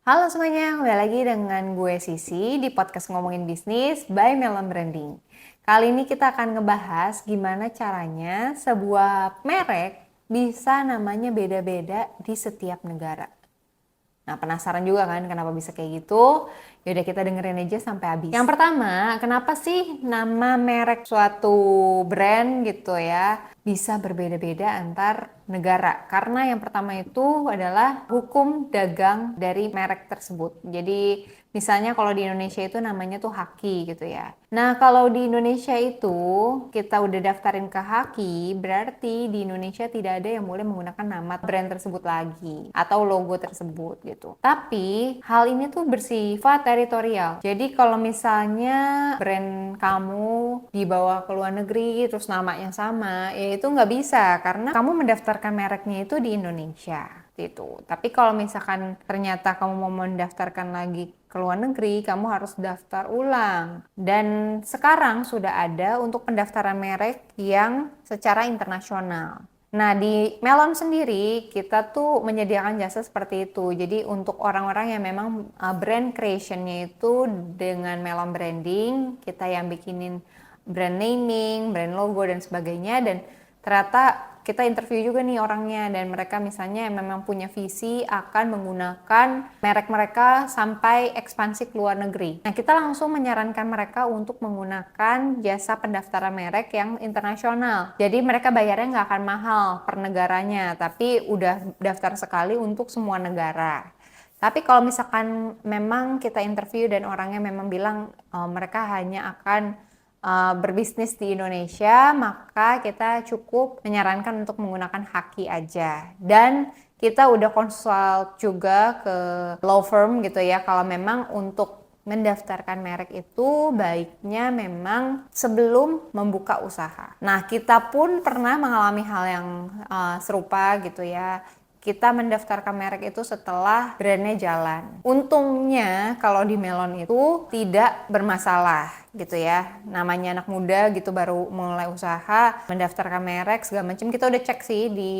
Halo semuanya, kembali lagi dengan gue Sisi di podcast Ngomongin Bisnis by Melon Branding. Kali ini kita akan ngebahas gimana caranya sebuah merek bisa namanya beda-beda di setiap negara. Nah, penasaran juga kan kenapa bisa kayak gitu? Yaudah kita dengerin aja sampai habis. Yang pertama, kenapa sih nama merek suatu brand gitu ya bisa berbeda-beda antar negara? Karena yang pertama itu adalah hukum dagang dari merek tersebut. Jadi misalnya kalau di Indonesia itu namanya tuh Haki gitu ya. Nah, kalau di Indonesia itu kita udah daftarin ke Haki, berarti di Indonesia tidak ada yang boleh menggunakan nama brand tersebut lagi atau logo tersebut gitu. Tapi hal ini tuh bersifat teritorial. Jadi kalau misalnya brand kamu dibawa ke luar negeri terus namanya sama, ya itu nggak bisa karena kamu mendaftarkan mereknya itu di Indonesia gitu. Tapi kalau misalkan ternyata kamu mau mendaftarkan lagi ke luar negeri, kamu harus daftar ulang. Dan sekarang sudah ada untuk pendaftaran merek yang secara internasional. Nah, di Melon sendiri kita tuh menyediakan jasa seperti itu. Jadi untuk orang-orang yang memang brand creationnya itu dengan Melon Branding, kita yang bikinin brand naming, brand logo dan sebagainya, dan ternyata kita interview juga nih orangnya dan mereka misalnya memang punya visi akan menggunakan merek mereka sampai ekspansi ke luar negeri. Nah, kita langsung menyarankan mereka untuk menggunakan jasa pendaftaran merek yang internasional. Jadi mereka bayarnya nggak akan mahal per negaranya, tapi udah daftar sekali untuk semua negara. Tapi kalau misalkan memang kita interview dan orangnya memang bilang mereka hanya akan berbisnis di Indonesia, maka kita cukup menyarankan untuk menggunakan Haki aja. Dan kita udah konsult juga ke law firm gitu ya, kalau memang untuk mendaftarkan merek itu baiknya memang sebelum membuka usaha. Nah, kita pun pernah mengalami hal yang serupa gitu ya. Kita mendaftarkan merek itu setelah brandnya jalan. Untungnya kalau di Melon itu tidak bermasalah gitu ya. Namanya anak muda gitu baru mulai usaha, mendaftarkan merek segala macam. Kita udah cek sih di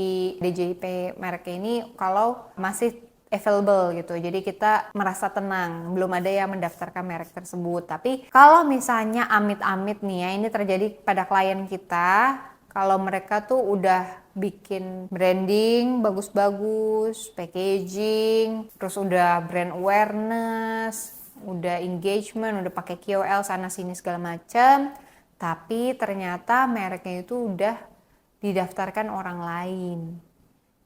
DJP merek ini kalau masih available gitu. Jadi kita merasa tenang, belum ada yang mendaftarkan merek tersebut. Tapi kalau misalnya amit-amit nih ya, ini terjadi pada klien kita, kalau mereka tuh udah bikin branding bagus-bagus, packaging, terus udah brand awareness, udah engagement, udah pakai KOL sana sini segala macam, tapi ternyata mereknya itu udah didaftarkan orang lain.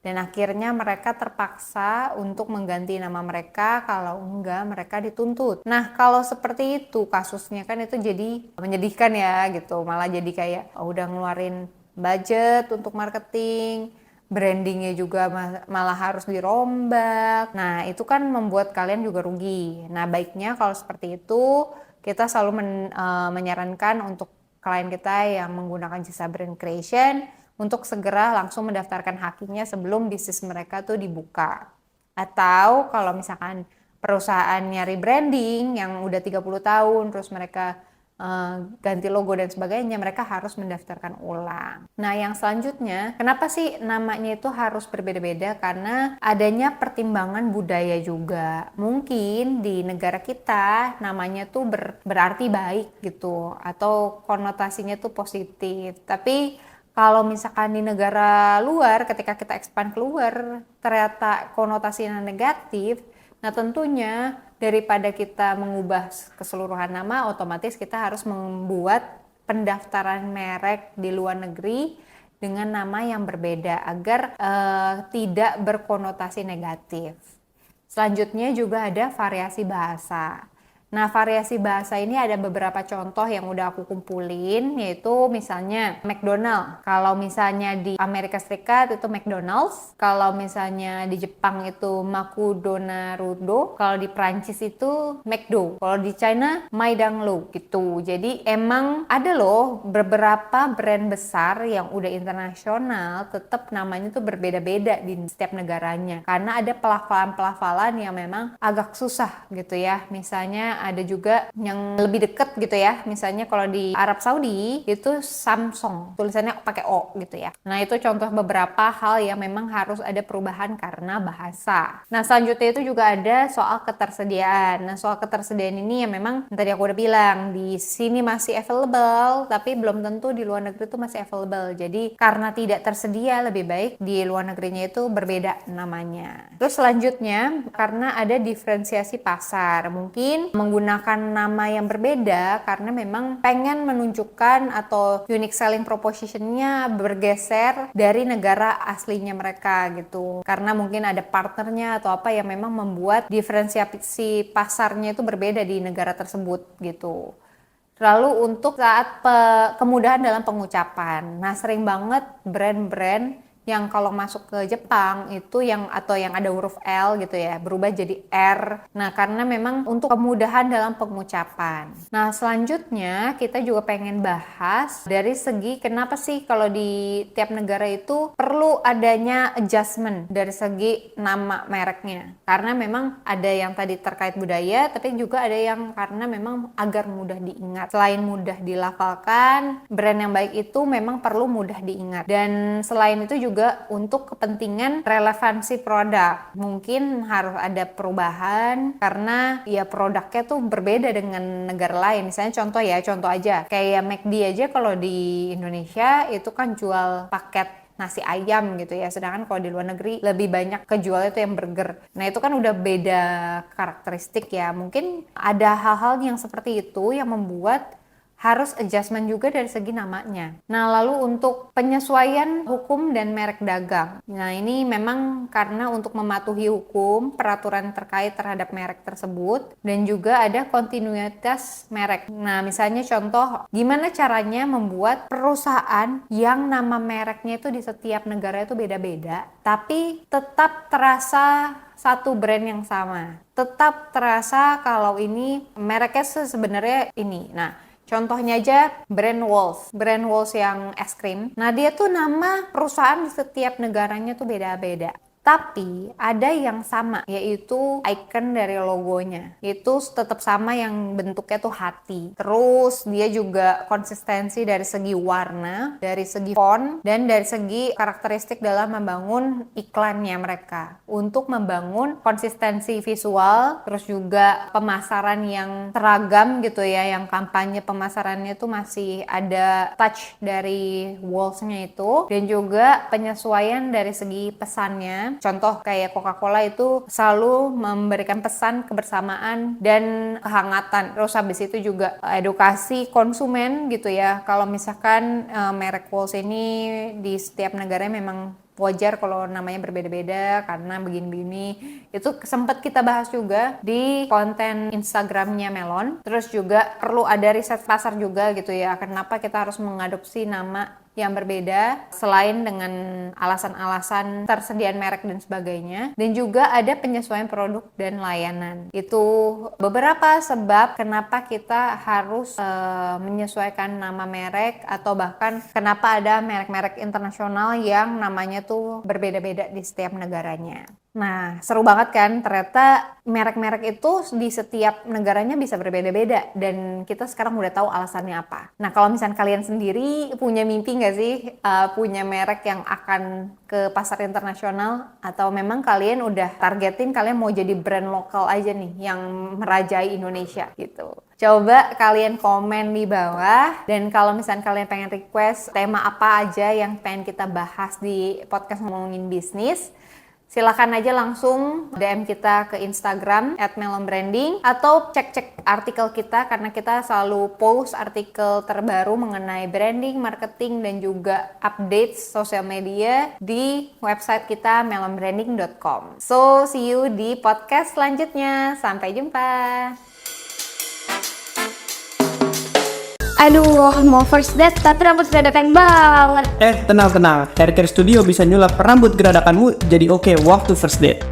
Dan akhirnya mereka terpaksa untuk mengganti nama mereka, kalau enggak mereka dituntut. Nah, kalau seperti itu kasusnya kan itu jadi menyedihkan ya gitu. Malah jadi kayak udah ngeluarin budget untuk marketing, brandingnya juga malah harus dirombak. Nah, itu kan membuat kalian juga rugi. Nah, baiknya kalau seperti itu kita selalu menyarankan untuk klien kita yang menggunakan jasa brand creation untuk segera langsung mendaftarkan hakinya sebelum bisnis mereka tuh dibuka. Atau kalau misalkan perusahaan nyari branding yang udah 30 tahun terus mereka ganti logo dan sebagainya, mereka harus mendaftarkan ulang. Nah, yang selanjutnya, kenapa sih namanya itu harus berbeda-beda? Karena adanya pertimbangan budaya juga. Mungkin di negara kita namanya tuh berarti baik gitu, atau konotasinya tuh positif. Tapi kalau misalkan di negara luar, ketika kita expand keluar, ternyata konotasinya negatif, nah tentunya daripada kita mengubah keseluruhan nama, otomatis kita harus membuat pendaftaran merek di luar negeri dengan nama yang berbeda agar tidak berkonotasi negatif. Selanjutnya juga ada variasi bahasa. Nah, variasi bahasa ini ada beberapa contoh yang udah aku kumpulin, yaitu misalnya McDonald. Kalau misalnya di Amerika Serikat itu McDonald's, kalau misalnya di Jepang itu Makudonarudo, kalau di Prancis itu McDo, kalau di China Maidanglo gitu. Jadi emang ada loh beberapa brand besar yang udah internasional, tetap namanya tuh berbeda-beda di setiap negaranya. Karena ada pelafalan-pelafalan yang memang agak susah gitu ya. Misalnya ada juga yang lebih deket gitu ya. Misalnya kalau di Arab Saudi itu Samsung, tulisannya pakai O gitu ya. Nah itu contoh beberapa hal yang memang harus ada perubahan karena bahasa. Nah selanjutnya itu juga ada soal ketersediaan. Nah soal ketersediaan ini ya memang tadi aku udah bilang di sini masih available, tapi belum tentu di luar negeri itu masih available. Jadi karena tidak tersedia, lebih baik di luar negerinya itu berbeda namanya. Terus selanjutnya karena ada diferensiasi pasar, mungkin menggunakan nama yang berbeda karena memang pengen menunjukkan atau unique selling proposition-nya bergeser dari negara aslinya mereka gitu. Karena mungkin ada partnernya atau apa yang memang membuat diferensiasi pasarnya itu berbeda di negara tersebut gitu. Lalu untuk saat kemudahan dalam pengucapan. Nah, sering banget brand-brand yang kalau masuk ke Jepang itu yang ada huruf L gitu ya, berubah jadi R. Nah, karena memang untuk kemudahan dalam pengucapan. Nah, selanjutnya kita juga pengen bahas dari segi kenapa sih kalau di tiap negara itu perlu adanya adjustment dari segi nama mereknya. Karena memang ada yang tadi terkait budaya, tapi juga ada yang karena memang agar mudah diingat. Selain mudah dilafalkan, brand yang baik itu memang perlu mudah diingat. Dan selain itu juga untuk kepentingan relevansi produk. Mungkin harus ada perubahan karena ya produknya tuh berbeda dengan negara lain. Misalnya contoh aja kayak McD aja kalau di Indonesia itu kan jual paket nasi ayam gitu ya, sedangkan kalau di luar negeri lebih banyak kejualnya itu yang burger. Nah itu kan udah beda karakteristik ya. Mungkin ada hal-hal yang seperti itu yang membuat harus adjustment juga dari segi namanya. Nah, lalu untuk penyesuaian hukum dan merek dagang. Nah, ini memang karena untuk mematuhi hukum, peraturan terkait terhadap merek tersebut, dan juga ada kontinuitas merek. Nah, misalnya contoh, gimana caranya membuat perusahaan yang nama mereknya itu di setiap negara itu beda-beda, tapi tetap terasa satu brand yang sama. Tetap terasa kalau ini mereknya sebenarnya ini. Nah, contohnya aja brand Walls yang es krim. Nah dia tuh nama perusahaan di setiap negaranya tuh beda-beda. Tapi ada yang sama, yaitu icon dari logonya. Itu tetap sama yang bentuknya tuh hati. Terus dia juga konsistensi dari segi warna, dari segi font, dan dari segi karakteristik dalam membangun iklannya mereka. Untuk membangun konsistensi visual, terus juga pemasaran yang seragam gitu ya, yang kampanye pemasarannya tuh masih ada touch dari Walls-nya itu. Dan juga penyesuaian dari segi pesannya. Contoh kayak Coca-Cola itu selalu memberikan pesan kebersamaan dan kehangatan. Terus habis itu juga edukasi konsumen gitu ya. Kalau misalkan merek Walls ini di setiap negara memang wajar kalau namanya berbeda-beda karena begini-begini. Itu sempat kita bahas juga di konten Instagramnya Melon. Terus juga perlu ada riset pasar juga gitu ya. Kenapa kita harus mengadopsi nama yang berbeda selain dengan alasan-alasan tersediaan merek dan sebagainya, dan juga ada penyesuaian produk dan layanan. Itu beberapa sebab kenapa kita harus menyesuaikan nama merek, atau bahkan kenapa ada merek-merek internasional yang namanya tuh berbeda-beda di setiap negaranya. Nah, seru banget kan? Ternyata merek-merek itu di setiap negaranya bisa berbeda-beda, dan kita sekarang udah tahu alasannya apa. Nah, kalau misalnya kalian sendiri punya mimpi nggak sih punya merek yang akan ke pasar internasional, atau memang kalian udah targetin kalian mau jadi brand lokal aja nih yang merajai Indonesia gitu? Coba kalian komen di bawah, dan kalau misalnya kalian pengen request tema apa aja yang pengen kita bahas di podcast Ngomongin Bisnis, silakan aja langsung DM kita ke Instagram @melonbranding, atau cek-cek artikel kita karena kita selalu post artikel terbaru mengenai branding, marketing, dan juga update sosial media di website kita melonbranding.com. So, see you di podcast selanjutnya. Sampai jumpa. Aduh, mau first date tapi rambut geradak banget. Tenang. Hair Care Studio bisa nyulap rambut geradakanmu jadi oke waktu first date.